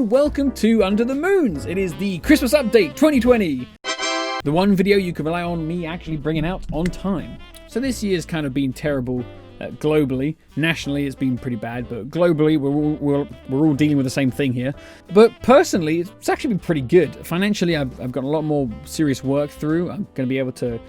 welcome to Under the Moons. It is the Christmas update 2020. The one video you can rely on me actually bringing out on time. So this year's kind of been terrible globally. Nationally, it's been pretty bad, but globally, we're all dealing with the same thing here. But personally, it's actually been pretty good. Financially, I've got a lot more serious work through. I'm going to be able to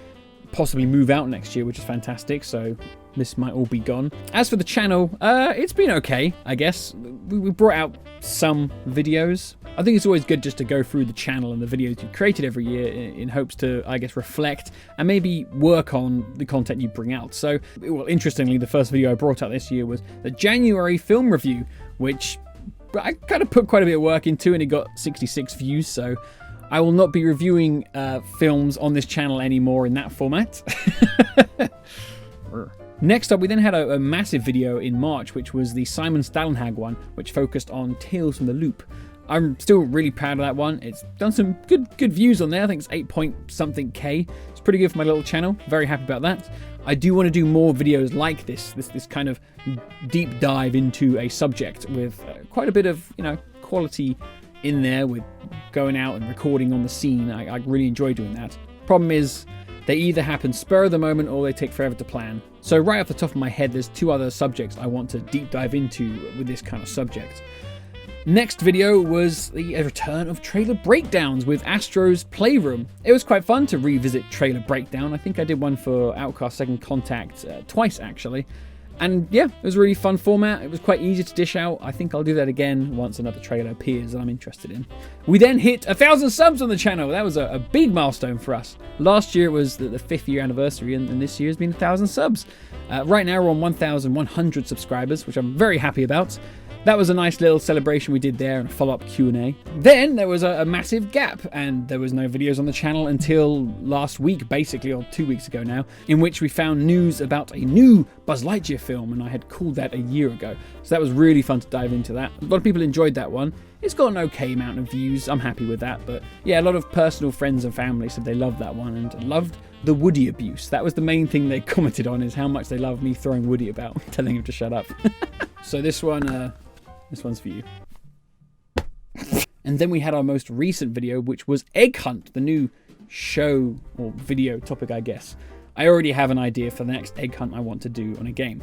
possibly move out next year, which is fantastic. So this might all be gone. As for the channel, it's been okay, I guess. We brought out some videos. I think it's always good just to go through the channel and the videos you've created every year in hopes to, I guess, reflect and maybe work on the content you bring out. So, well, interestingly, the first video I brought out this year was the January film review, which I kind of put quite a bit of work into, and it got 66 views, so I will not be reviewing films on this channel anymore in that format. Next up, we then had a massive video in March, which was the Simon Stalenhag one, which focused on Tales from the Loop. I'm still really proud of that one. It's done some good views on there. I think it's 8-point-something K. It's pretty good for my little channel. Very happy about that. I do want to do more videos like this kind of deep dive into a subject with quite a bit of, quality in there, with going out and recording on the scene. I really enjoy doing that. Problem is, they either happen spur of the moment or they take forever to plan. So right off the top of my head, there's two other subjects I want to deep dive into with this kind of subject. Next video was the return of Trailer Breakdowns with Astro's Playroom. It was quite fun to revisit Trailer Breakdown. I think I did one for Outcast Second Contact twice, actually. And yeah, it was a really fun format. It was quite easy to dish out. I think I'll do that again once another trailer appears that I'm interested in. We then hit 1,000 subs on the channel. That was a big milestone for us. Last year it was the 5th year anniversary, and this year has been 1,000 subs. Right now we're on 1,100 subscribers, which I'm very happy about. That was a nice little celebration we did there, and a follow-up Q&A. Then there was a massive gap, and there was no videos on the channel until last week, basically, or 2 weeks ago now, in which we found news about a new Buzz Lightyear film, and I had called that a year ago. So that was really fun to dive into that. A lot of people enjoyed that one. It's got an okay amount of views. I'm happy with that. But yeah, a lot of personal friends and family said they loved that one and loved the Woody abuse. That was the main thing they commented on, is how much they love me throwing Woody about, telling him to shut up. So this one's for you. And then we had our most recent video, which was Egg Hunt, the new show or video topic, I guess. I already have an idea for the next Egg Hunt I want to do on a game.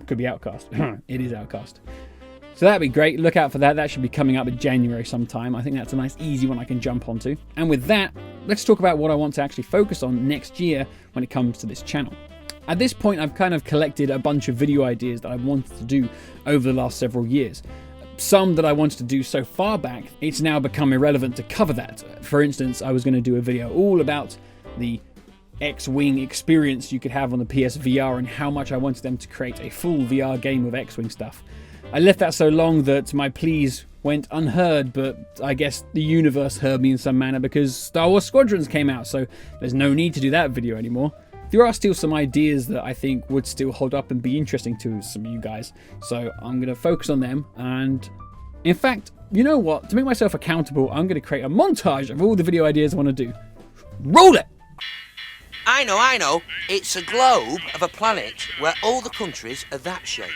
Could be Outcast. It is Outcast. So that'd be great. Look out for that. That should be coming up in January sometime. I think that's a nice, easy one I can jump onto. And with that, let's talk about what I want to actually focus on next year when it comes to this channel. At this point, I've kind of collected a bunch of video ideas that I wanted to do over the last several years. Some that I wanted to do so far back, it's now become irrelevant to cover that. For instance, I was going to do a video all about the X-Wing experience you could have on the PSVR and how much I wanted them to create a full VR game with X-Wing stuff. I left that so long that my pleas went unheard, but I guess the universe heard me in some manner because Star Wars Squadrons came out, so there's no need to do that video anymore. There are still some ideas that I think would still hold up and be interesting to some of you guys, so I'm going to focus on them. And in fact, you know what? To make myself accountable, I'm going to create a montage of all the video ideas I want to do. Roll it! I know. It's a globe of a planet where all the countries are that shape.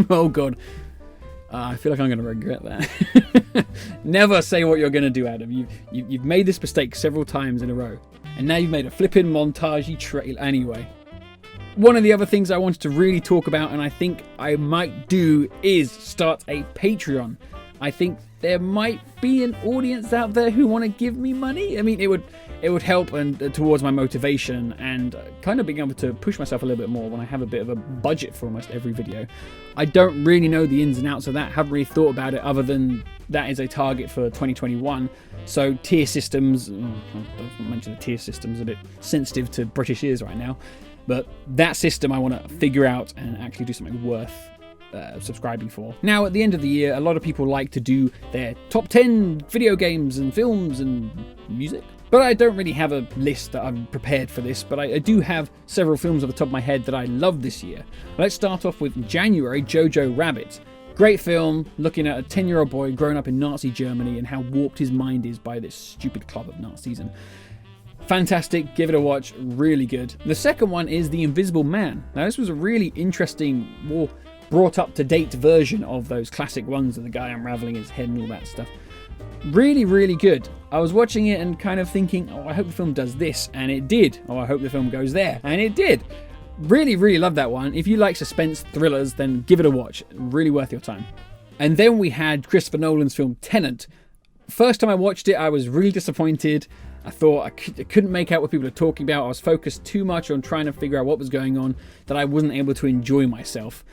Oh god. I feel like I'm going to regret that. Never say what you're going to do, Adam. You've made this mistake several times in a row. And now you've made a flipping montage trail anyway. One of the other things I wanted to really talk about, and I think I might do, is start a Patreon. I think there might be an audience out there who want to give me money. I mean, it would help and towards my motivation and kind of being able to push myself a little bit more when I have a bit of a budget for almost every video. I don't really know the ins and outs of that. Haven't really thought about it other than that is a target for 2021. So tier systems, don't mention the tier systems, a bit sensitive to British ears right now. But that system I want to figure out and actually do something worth subscribing for. Now, at the end of the year, a lot of people like to do their top 10 video games and films and music. But I don't really have a list that I'm prepared for this, but I do have several films off the top of my head that I love this year. Let's start off with January, Jojo Rabbit. Great film, looking at a 10-year-old boy growing up in Nazi Germany and how warped his mind is by this stupid club of Nazis. And Fantastic, give it a watch, really good. The second one is The Invisible Man. Now this was a really interesting, more brought up to date version of those classic ones of the guy unraveling his head and all that stuff. Really, really good. I was watching it and kind of thinking, oh, I hope the film does this, and it did. Oh, I hope the film goes there, and it did. Really, really love that one. If you like suspense thrillers, then give it a watch. Really worth your time. And then we had Christopher Nolan's film Tenet. First time I watched it, I was really disappointed. I thought I couldn't make out what people were talking about. I was focused too much on trying to figure out what was going on that I wasn't able to enjoy myself.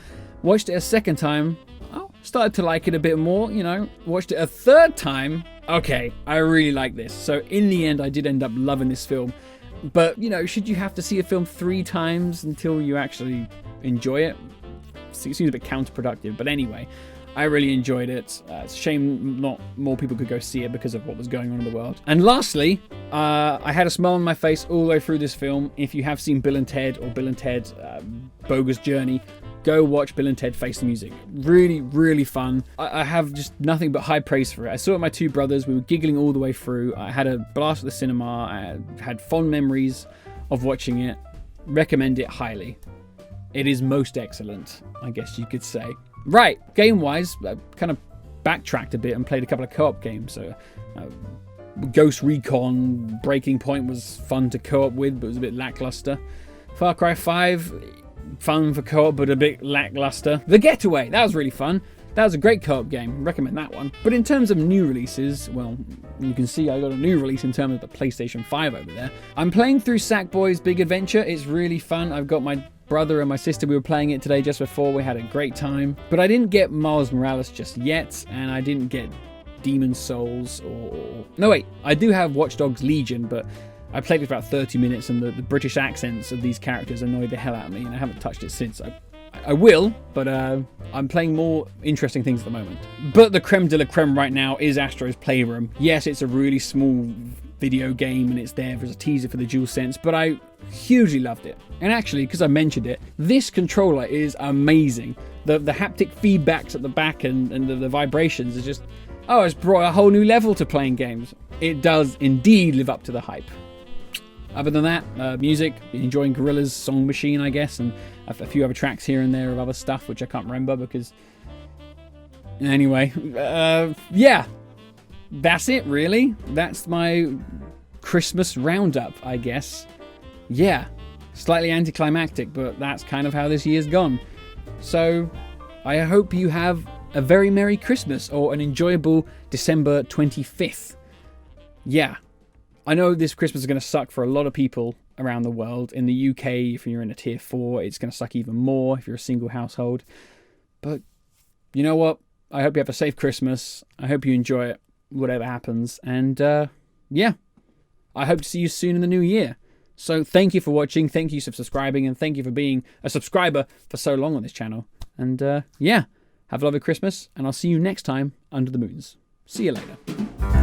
Watched it a second time. Oh, started to like it a bit more, you know. Watched it a third time. Okay, I really like this. So in the end, I did end up loving this film. But, you know, should you have to see a film 3 times until you actually enjoy it? It seems a bit counterproductive. But anyway, I really enjoyed it. It's a shame not more people could go see it because of what was going on in the world. And lastly, I had a smile on my face all the way through this film. If you have seen Bill and Ted or Bill and Ted Bogus Journey, go watch Bill and Ted Face the Music. Really, really fun. I have just nothing but high praise for it. I saw it with my 2 brothers. We were giggling all the way through. I had a blast at the cinema. I had fond memories of watching it. Recommend it highly. It is most excellent, I guess you could say. Right, game-wise, I kind of backtracked a bit and played a couple of co-op games. So, Ghost Recon Breaking Point was fun to co-op with, but it was a bit lackluster. Far Cry 5, fun for co-op, but a bit lackluster. The Getaway, that was really fun. That was a great co-op game. Recommend that one. But in terms of new releases, well, you can see I got a new release in terms of the PlayStation 5 over there. I'm playing through Sackboy's Big Adventure. It's really fun. I've got my brother and my sister, we were playing it today just before. We had a great time. But I didn't get Miles Morales just yet, and I didn't get Demon's Souls or... No, wait, I do have Watch Dogs Legion, but I played it for about 30 minutes, and the British accents of these characters annoyed the hell out of me, and I haven't touched it since. I will, but I'm playing more interesting things at the moment. But the creme de la creme right now is Astro's Playroom. Yes, it's a really small video game, and it's there as a teaser for the DualSense, but I hugely loved it. And actually, because I mentioned it, this controller is amazing. The haptic feedbacks at the back and the vibrations are just... Oh, it's brought a whole new level to playing games. It does indeed live up to the hype. Other than that, music, enjoying Gorillaz Song Machine, I guess, and a few other tracks here and there of other stuff, which I can't remember because... Anyway, yeah. That's it, really. That's my Christmas roundup, I guess. Yeah, slightly anticlimactic, but that's kind of how this year's gone. So, I hope you have a very Merry Christmas or an enjoyable December 25th. Yeah, I know this Christmas is going to suck for a lot of people around the world. In the UK, if you're in a tier 4, it's going to suck even more if you're a single household. But, you know what? I hope you have a safe Christmas. I hope you enjoy it, whatever happens. And, yeah, I hope to see you soon in the new year. So thank you for watching, thank you for subscribing, and thank you for being a subscriber for so long on this channel. And yeah, have a lovely Christmas, and I'll see you next time under the moons. See you later.